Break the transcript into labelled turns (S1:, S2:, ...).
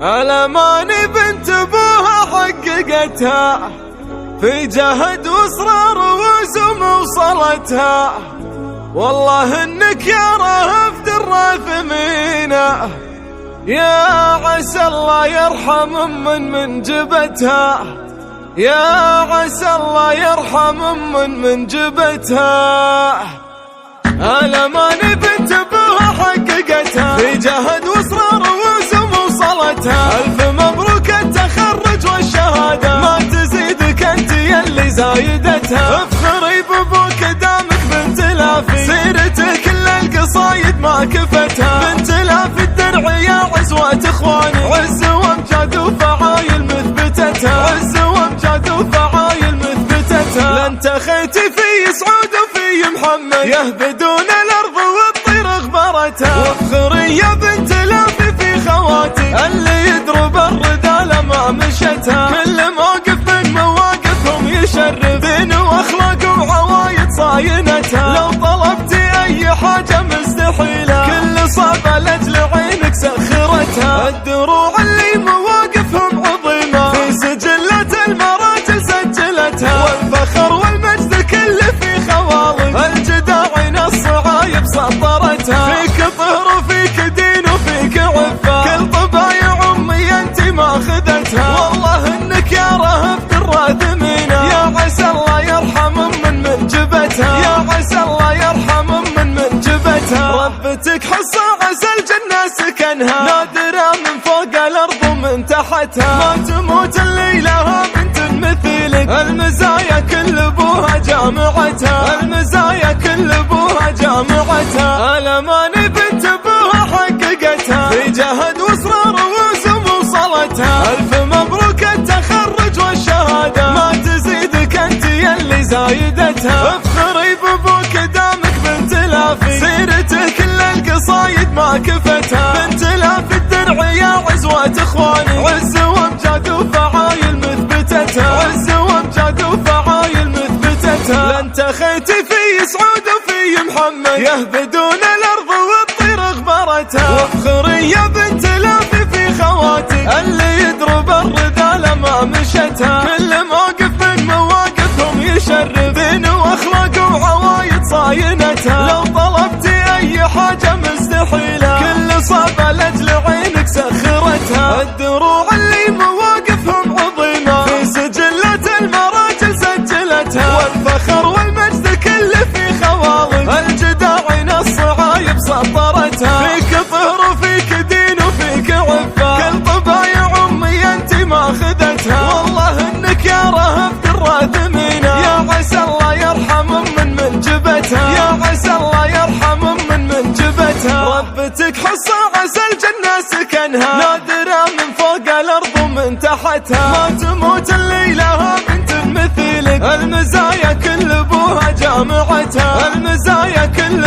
S1: الأماني بنت ابوها حققتها في جهد واصرار وزم وصلتها. والله انك يا رهفت الراثمينة، يا عسى الله يرحم من جبتها، يا عسى الله يرحم من جبتها. الأماني بنت ابوها حققتها في جهد واصرار وزم وصلتها. الف مبروك التخرج والشهادة، ما تزيدك انت يلي زايدتها. افخري بابوك دامك بنت لافي، سيرته كل القصايد ما كفتها. بنت لافي الدرع يا عزوة اخواني، عز وامجاد وفعايل مثبتتها، عز وامجاد وفعايل مثبتتها. لن تخيتي في سعود وفي محمد، يهبدون الارض والطير اخبرتها. وافخري يا بنت لافي في خواتي، اللي يدرب الردالة ما مشتها. كل موقف من مواقفهم يشرف، دين واخلاق وعوايد صاينتها. لو طلبتي اي حاجة مستحيلة، كل صعبة لاجل عينك سخرتها. الدروع اللي مواقفهم عظيمة، في سجلات المراجل سجلتها. والفخر والمجد الكل في خوالق، الجداعين الصعايب سطرتها. فيك طهر وفيك دين وفيك عفة، كل طبايع امي انت ماخذتها. والله انك يا رهفت الراثمينة، يا عسى الله يرحم من جبتها، يا عسى الله يرحم من جبتها. ربتك حصة عسى الجنة سكنها، نادرة من فوق الارض ومن تحتها. ما تموت اللي لها بنت مثيلك، المزايا كل ابوها جامعتها، المزايا كل ابوها جامعتها. الأماني بنت ابوها حققتها في جهد واصرار وزم وصلتها. الف مبروك التخرج والشهادة، ما تزيدك انت يلي زايدتها. افخري بابوك دامك بنت لافي، سيرته كل القصايد ما كفتها. بنت لافي الدرع يا عزوة اخواني، عز وامجاد وفعايل مثبتتها، عز وامجاد وفعايل مثبتتها. لن تخيتي في سعود وفي محمد، يهبدون الارض والطير اخبرتها. وافخري يا بنت لافي في خواتي، اللي يدرب الردالة ما مشتها. كل موقف من مواقفهم يشرف، دين واخلاق وعوايد صاينتها. لو طلبتي اي حاجة مستحيلة، كل صعبة لاجل عينك سخرتها. الدروع اللي مواقفهم عظيمة، في سجلات المراجل سجلتها. والفخر والمجد الكل في خوالق، الجداعين الصعايب سطرتها. فيك طهر وفيك دين وفيك عفة، كل طبايع امي انت ماخذتها. والله انك يا رهفت الراثمينة، يا عسى الله يرحم من جبتها، يا عسى الله يرحم من جبتها. ربتك حصة عسى الجنة سكنها، نادرة من فوق الارض ومن تحتها. ما تموت اللي لها بنت مثيلك، المزايا كل ابوها جامعتها، المزايا كل